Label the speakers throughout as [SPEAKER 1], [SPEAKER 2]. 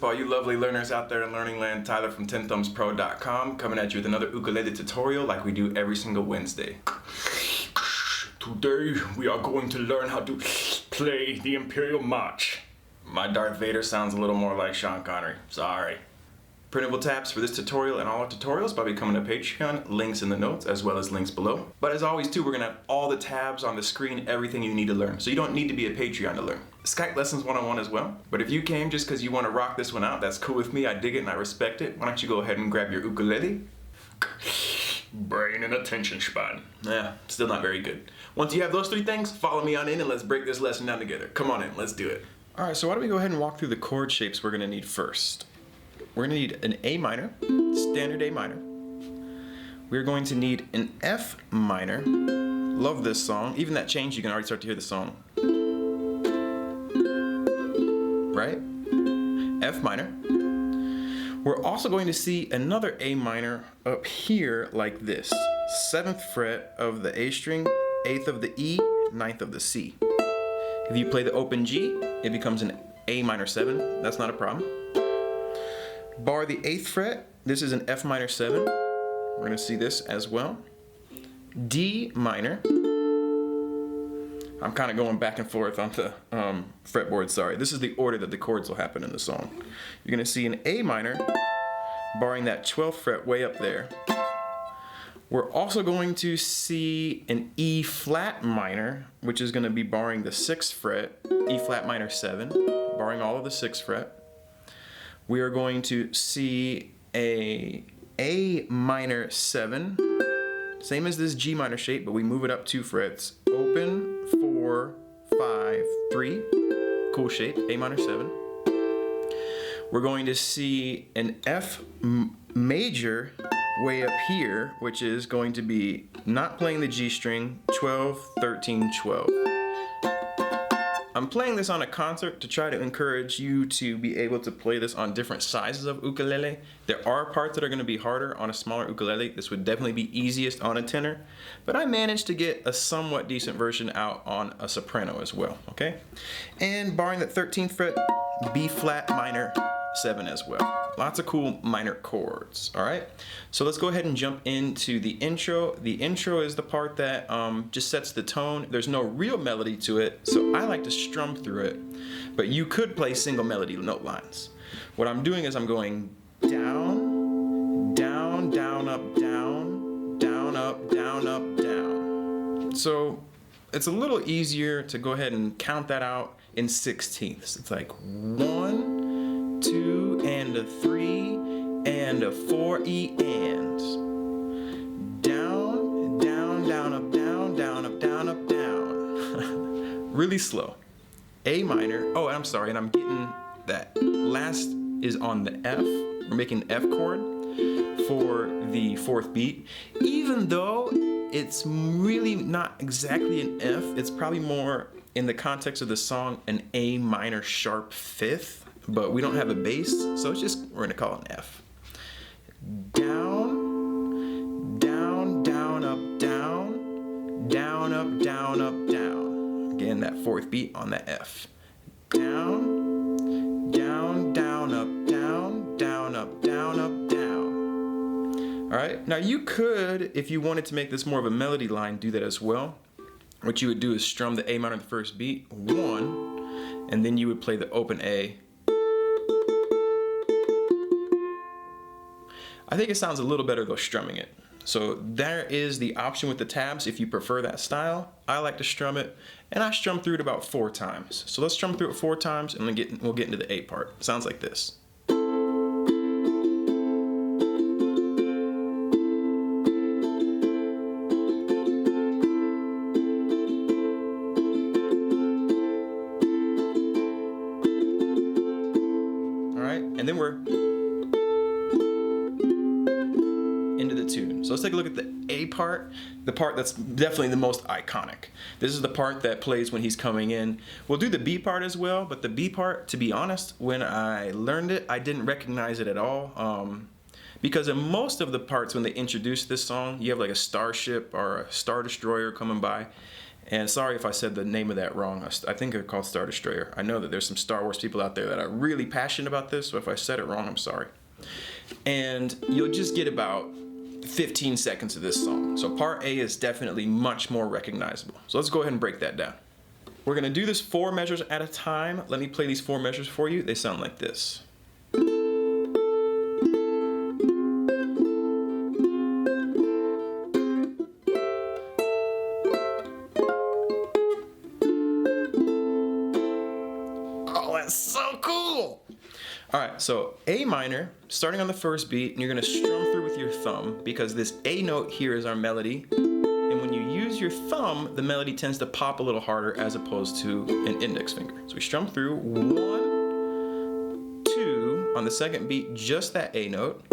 [SPEAKER 1] up, all you lovely learners out there in Learning Land? Tyler from 10thumbspro.com coming at you with another ukulele tutorial like we do every single Wednesday. Today we are going to learn how to play the Imperial March. My Darth Vader sounds a little more like Sean Connery, sorry. Printable tabs for this tutorial and all our tutorials by becoming a Patreon, links in the notes as well as links below. But as always too, we're gonna have all the tabs on the screen, everything you need to learn. So you don't need to be a Patreon to learn. Skype lessons 101 as well. But if you came just because you want to rock this one out, that's cool with me, I dig it and I respect it. Why don't you go ahead and grab your ukulele? Brain and attention span. Yeah, still not very good. Once you have those three things, follow me on in and let's break this lesson down together. Come on in, let's do it. Alright, so why don't we go ahead and walk through the chord shapes we're gonna need first. We're going to need an A minor, standard A minor. We're going to need an F minor. Love this song. Even that change, you can already start to hear the song. Right? F minor. We're also going to see another A minor up here like this. 7th fret of the A string, 8th of the E, 9th of the C. If you play the open G, it becomes an A minor 7. That's not a problem. Bar the 8th fret, this is an F minor 7. We're going to see this as well. D minor. I'm kind of going back and forth on the fretboard, sorry. This is the order that the chords will happen in the song. You're going to see an A minor, barring that 12th fret way up there. We're also going to see an E flat minor, which is going to be barring the 6th fret, E flat minor 7, barring all of the 6th fret. We are going to see a minor 7, same as this G minor shape, but we move it up 2 frets. Open, 4, 5, 3, cool shape, A minor 7. We're going to see an F major way up here, which is going to be not playing the G string, 12, 13, 12. I'm playing this on a concert to try to encourage you to be able to play this on different sizes of ukulele. There are parts that are going to be harder on a smaller ukulele. This would definitely be easiest on a tenor, but I managed to get a somewhat decent version out on a soprano as well, okay? And barring that 13th fret, B flat minor 7 as well. Lots of cool minor chords, all right? So let's go ahead and jump into the intro. The intro is the part that just sets the tone. There's no real melody to it, so I like to strum through it, but you could play single melody note lines. What I'm doing is I'm going down, down, down, up, down, down, up, down, up, down. So it's a little easier to go ahead and count that out in 16ths. It's like 1, 2 and a 3 and a 4 E and down, down, down, up, down, down, up, down, up, down. Really slow. A minor. Oh, I'm sorry, and I'm getting that last is on the F. We're making the F chord for the 4th beat. Even though it's really not exactly an F, it's probably more in the context of the song an A minor sharp 5th. But we don't have a bass, so it's just, we're gonna call it an F. Down, down, down, up, down, down, up, down, up, down. Again, that 4th beat on that F. Down, down, down, up, down, down, up, down, up, down. All right, now you could, if you wanted to make this more of a melody line, do that as well. What you would do is strum the A minor on the 1st beat, 1, and then you would play the open A. I think it sounds a little better though strumming it. So there is the option with the tabs if you prefer that style. I like to strum it, and I strum through it about 4 times. So let's strum through it 4 times and then we'll get into the A part. It sounds like this. All right, and then we're into the tune. So let's take a look at the A part, the part that's definitely the most iconic. This is the part that plays when he's coming in. We'll do the B part as well, but the B part, to be honest, when I learned it, I didn't recognize it at all. Because in most of the parts when they introduce this song, you have like a starship or a star destroyer coming by, And sorry if I said the name of that wrong. I think they're called Star Destroyer. I know that there's some Star Wars people out there that are really passionate about this, so if I said it wrong, I'm sorry. And you'll just get about 15 seconds of this song. So part A is definitely much more recognizable. So let's go ahead and break that down. We're gonna do this 4 measures at a time. Let me play these 4 measures for you. They sound like this. So cool! All right, so A minor, starting on the first beat, and you're gonna strum through with your thumb because this A note here is our melody. And when you use your thumb, the melody tends to pop a little harder as opposed to an index finger. So we strum through 1, 2, on the second beat, just that A note.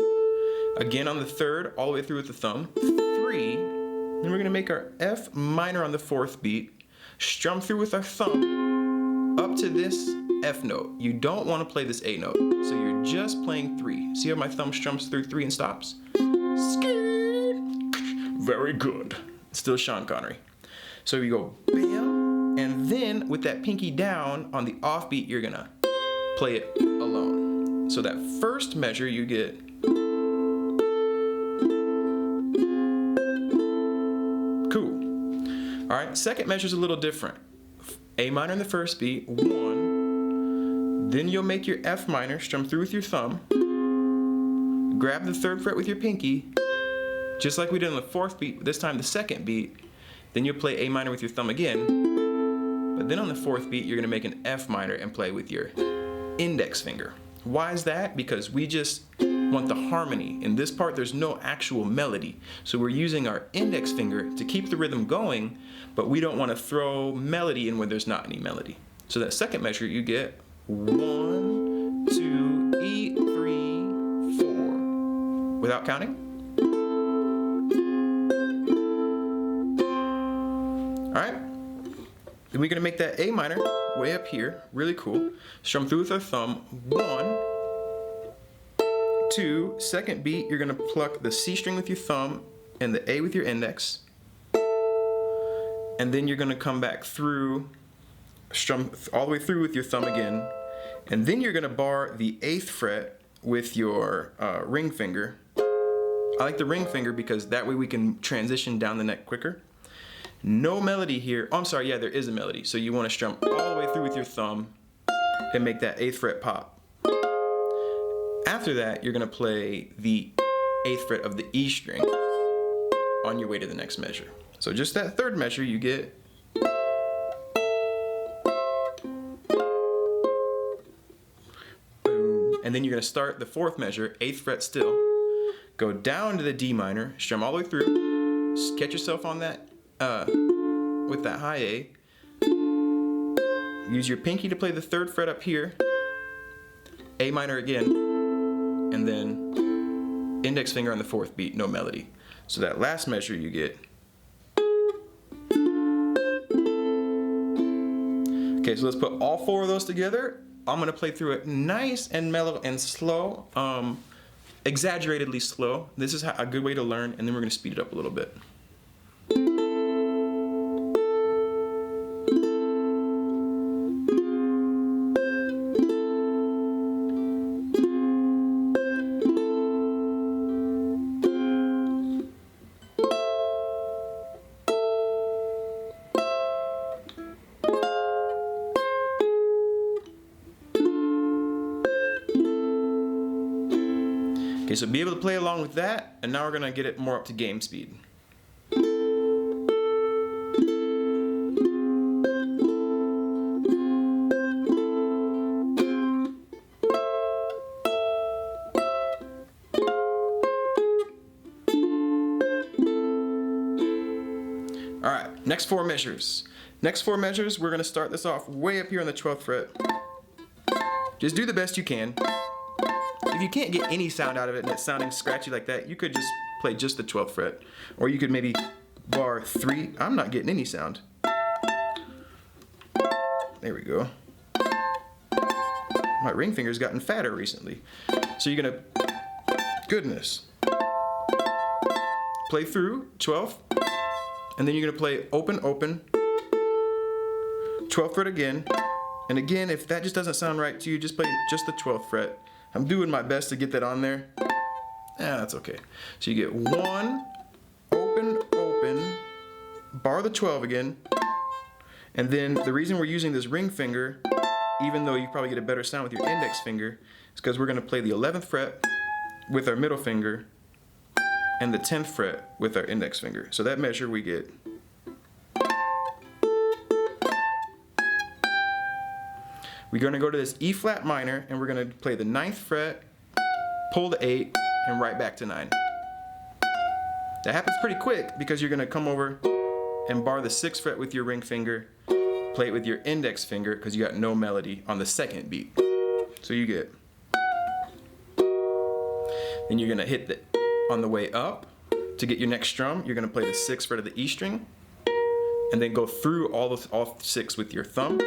[SPEAKER 1] Again on the third, all the way through with the thumb, 3. Then we're gonna make our F minor on the fourth beat, strum through with our thumb, up to this F note. You don't want to play this A note, so you're just playing 3. See how my thumb strums through 3 and stops? Very good. Still Sean Connery. So you go bam, and then with that pinky down on the off beat, you're gonna play it alone. So that first measure you get cool. All right, second measure is a little different. A minor in the first beat, 1. Then you'll make your F minor, strum through with your thumb, grab the 3rd fret with your pinky, just like we did on the 4th beat, this time the 2nd beat. Then you'll play A minor with your thumb again, but then on the 4th beat, you're gonna make an F minor and play with your index finger. Why is that? Because we just want the harmony. In this part, there's no actual melody. So we're using our index finger to keep the rhythm going, but we don't wanna throw melody in where there's not any melody. So that second measure, you get 1, 2, E, 3, 4. Without counting. All right. Then we're gonna make that A minor way up here, really cool. Strum through with our thumb, 1, 2, second beat, you're gonna pluck the C string with your thumb and the A with your index. And then you're gonna come back through, strum all the way through with your thumb again. And then you're gonna bar the 8th fret with your ring finger. I like the ring finger because that way we can transition down the neck quicker. No melody here. Oh, I'm sorry, yeah, there is a melody. So you wanna strum all the way through with your thumb and make that 8th fret pop. After that, you're gonna play the 8th fret of the E string on your way to the next measure. So just that third measure, you get and then you're gonna start the 4th measure, 8th fret still, go down to the D minor, strum all the way through, catch yourself on that, with that high A, use your pinky to play the 3rd fret up here, A minor again, and then index finger on the 4th beat, no melody. So that last measure you get. Okay, so let's put all 4 of those together. I'm gonna play through it nice and mellow and slow, exaggeratedly slow. This is a good way to learn, and then we're gonna speed it up a little bit. Okay, so be able to play along with that, and now we're gonna get it more up to game speed. All right, next 4 measures. Next 4 measures, we're gonna start this off way up here on the 12th fret. Just do the best you can. If you can't get any sound out of it and it's sounding scratchy like that, you could just play just the 12th fret. Or you could maybe bar 3. I'm not getting any sound. There we go. My ring finger's gotten fatter recently. So you're gonna, goodness. Play through 12th, and then you're gonna play open, open, 12th fret again. And again, if that just doesn't sound right to you, just play just the 12th fret. I'm doing my best to get that on there. That's okay. So you get 1, open, open, bar the 12 again. And then the reason we're using this ring finger, even though you probably get a better sound with your index finger, is because we're going to play the 11th fret with our middle finger and the 10th fret with our index finger. So that measure we get. We're going to go to this E flat minor and we're going to play the 9th fret, pull the 8, and right back to 9. That happens pretty quick because you're going to come over and bar the 6th fret with your ring finger, play it with your index finger because you got no melody on the second beat. So you get. Then you're going to hit the on the way up to get your next strum. You're going to play the 6th fret of the E string and then go through all 6 with your thumb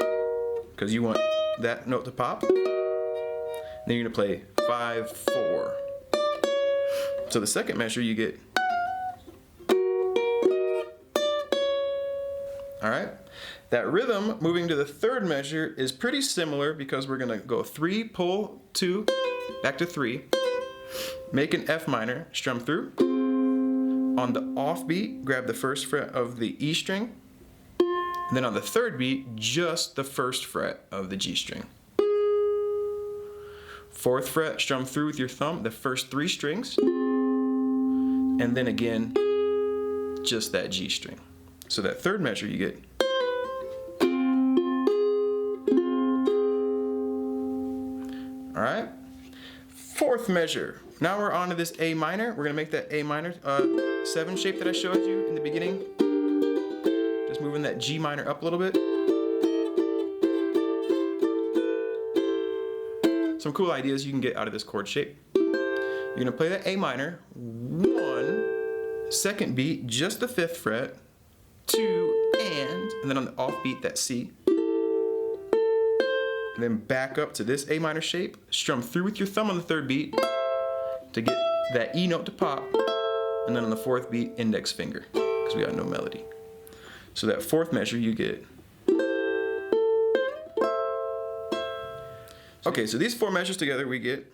[SPEAKER 1] because you want that note to pop. Then you're going to play 5, 4. So the second measure you get. All right. That rhythm moving to the third measure is pretty similar because we're going to go 3, pull 2, back to 3, make an F minor, strum through. On the off beat, grab the 1st fret of the E string. And then on the 3rd beat, just the 1st fret of the G string. 4th fret, strum through with your thumb, the first 3 strings. And then again, just that G string. So that third measure you get. All right. 4th measure. Now we're on to this A minor. We're going to make that A minor 7 shape that I showed you in the beginning. Just moving that G minor up a little bit. Some cool ideas you can get out of this chord shape. You're going to play that A minor, 1, 2nd beat, just the 5th fret, 2, and then on the off beat, that C. And then back up to this A minor shape, strum through with your thumb on the 3rd beat to get that E note to pop, and then on the 4th beat, index finger, because we got no melody. So that 4th measure you get. Okay, so these 4 measures together we get.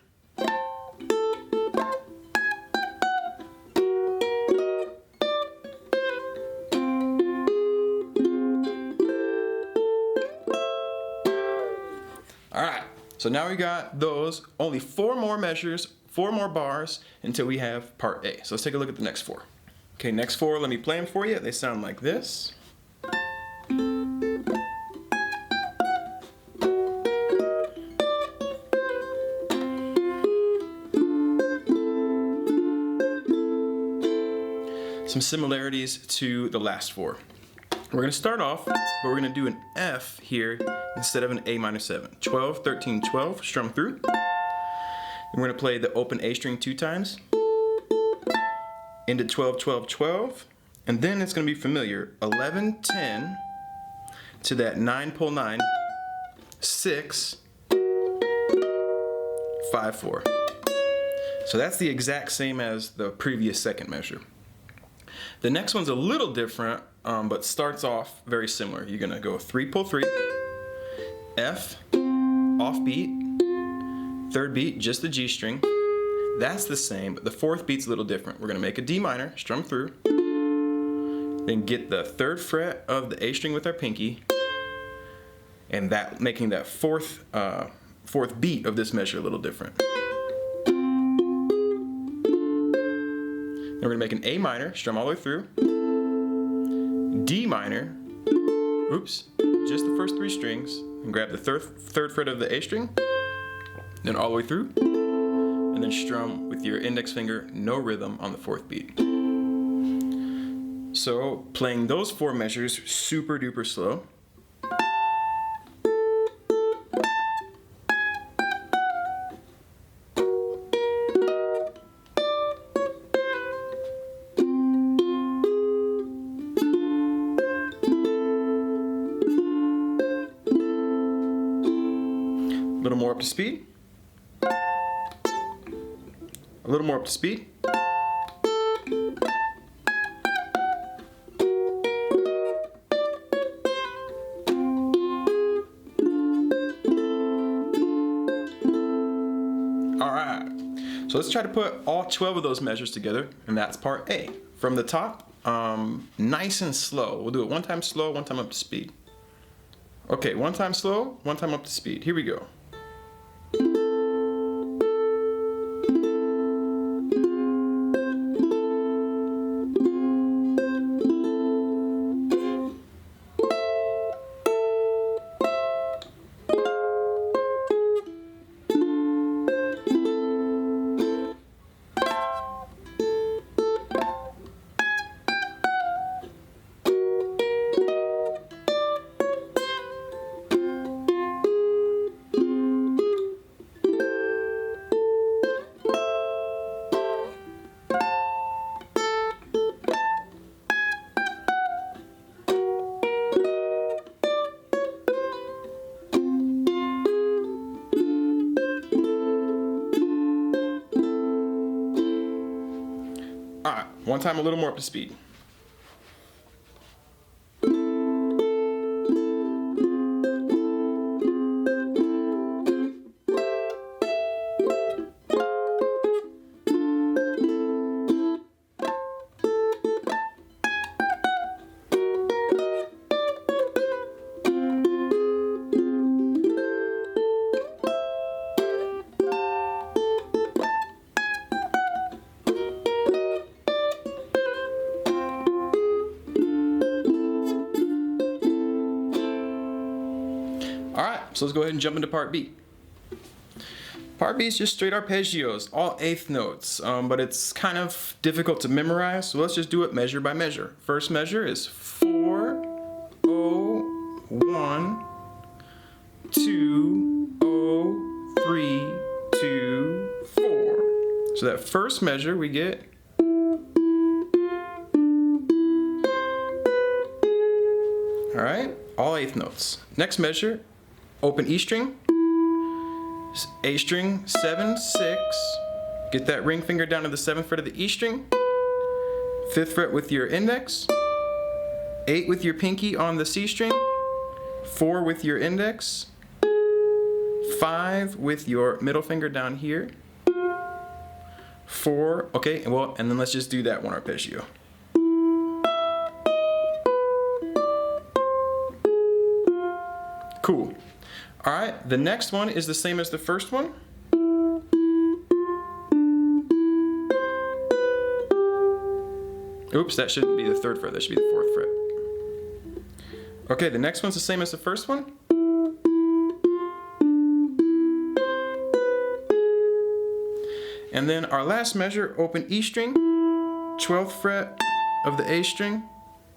[SPEAKER 1] All right, so now we got those, only 4 more measures, 4 more bars until we have part A. So let's take a look at the next 4. Okay, next 4, let me play them for you. They sound like this. Some similarities to the last 4. We're going to start off, but we're going to do an F here instead of an A minor 7. 12, 13, 12, strum through. We're going to play the open A string 2 times. Into 12, 12, 12. And then it's going to be familiar. 11, 10 to that 9, pull 9, 6, 5, 4. So that's the exact same as the previous 2nd measure. The next one's a little different, but starts off very similar. You're going to go 3, pull 3, F, off beat, 3rd beat, just the G string. That's the same, but the 4th beat's a little different. We're going to make a D minor, strum through, then get the 3rd fret of the A string with our pinky, and that making that 4th beat of this measure a little different. Then we're going to make an A minor, strum all the way through, D minor, oops, just the first 3 strings, and grab the 3rd fret of the A string, then all the way through, and then strum with your index finger, no rhythm on the 4th beat. So playing those 4 measures super duper slow. A little more up to speed. A little more up to speed. So let's try to put all 12 of those measures together, and that's part A. From the top, nice and slow. We'll do it one time slow, one time up to speed. Okay, one time slow, one time up to speed. Here we go. All right, one time a little more up to speed. So let's go ahead and jump into part B. Part B is just straight arpeggios, all eighth notes, but it's kind of difficult to memorize, so let's just do it measure by measure. First measure is 4, 0, 1, 2, 0, 3, 2, 4. So that first measure we get all right, all eighth notes. Next measure, open E string, A string, 7, 6. Get that ring finger down to the 7th fret of the E string. 5th fret with your index. 8 with your pinky on the C string. 4 with your index. 5 with your middle finger down here. 4, okay, well, and then let's just do that one arpeggio. Cool. All right, the next one is the same as the first one. Oops, that shouldn't be the 3rd fret, that should be the 4th fret. Okay, the next one's the same as the first one. And then our last measure, open E string, 12th fret of the A string,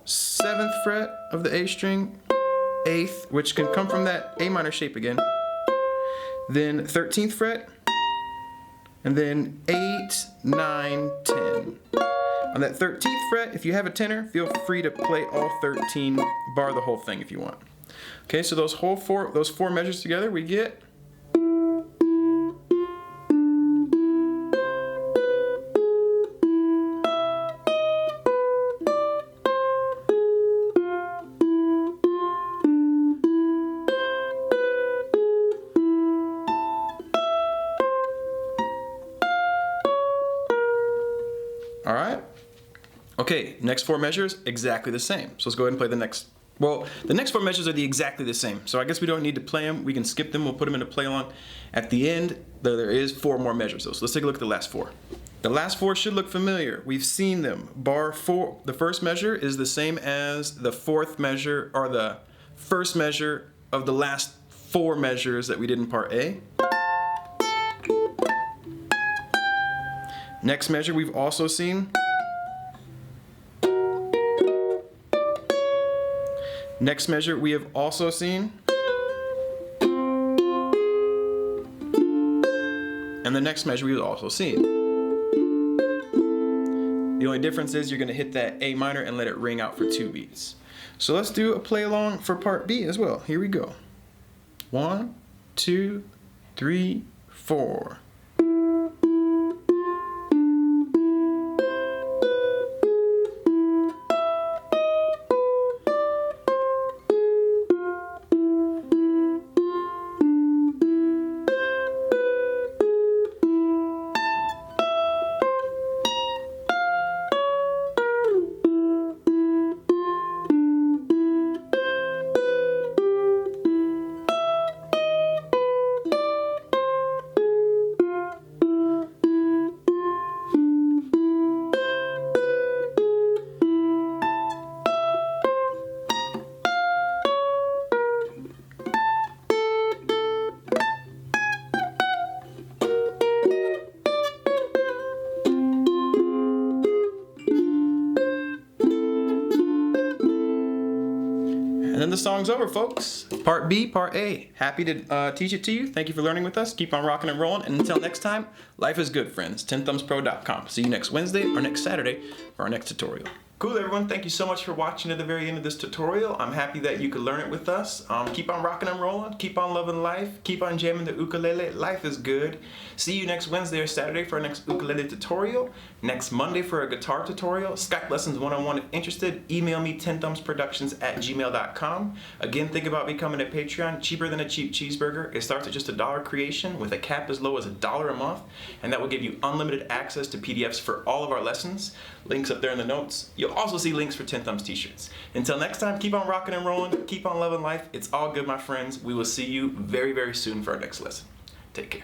[SPEAKER 1] 7th fret of the A string, 8th, which can come from that A minor shape again, then 13th fret, and then 8, 9, 10. On that 13th fret, if you have a tenor, feel free to play all 13, bar the whole thing if you want. Okay, so those four measures together, we get all right. Okay, next 4 measures, exactly the same. So let's go ahead and play the next. Well, the next 4 measures are exactly the same. So I guess we don't need to play them. We can skip them. We'll put them into play along. At the end, there is 4 more measures though. So let's take a look at the last 4. The last 4 should look familiar. We've seen them. Bar 4, the first measure is the same as the 4th measure or the first measure of the last 4 measures that we did in part A. Next measure we've also seen. Next measure we have also seen. And the next measure we've also seen. The only difference is you're going to hit that A minor and let it ring out for 2 beats. So let's do a play along for part B as well. Here we go. 1, 2, 3, 4. And then the song's over, folks. Part B, Part A. Happy to teach it to you. Thank you for learning with us. Keep on rocking and rolling. And until next time, life is good, friends. 10thumbspro.com. See you next Wednesday or next Saturday for our next tutorial. Cool, everyone. Thank you so much for watching to the very end of this tutorial. I'm happy that you could learn it with us. Keep on rocking and rolling. Keep on loving life. Keep on jamming the ukulele. Life is good. See you next Wednesday or Saturday for our next ukulele tutorial. Next Monday for a guitar tutorial. Skype lessons 101 if interested. Email me 10thumbsproductions@gmail.com. Again, think about becoming a Patreon. Cheaper than a cheap cheeseburger. It starts at just $1 creation with a cap as low as $1 a month. And that will give you unlimited access to PDFs for all of our lessons. Links up there in the notes. You'll also see links for 10 Thumbs t-shirts. Until next time, keep on rocking and rolling. Keep on loving life. It's all good, my friends. We will see you very, very soon for our next lesson. Take care.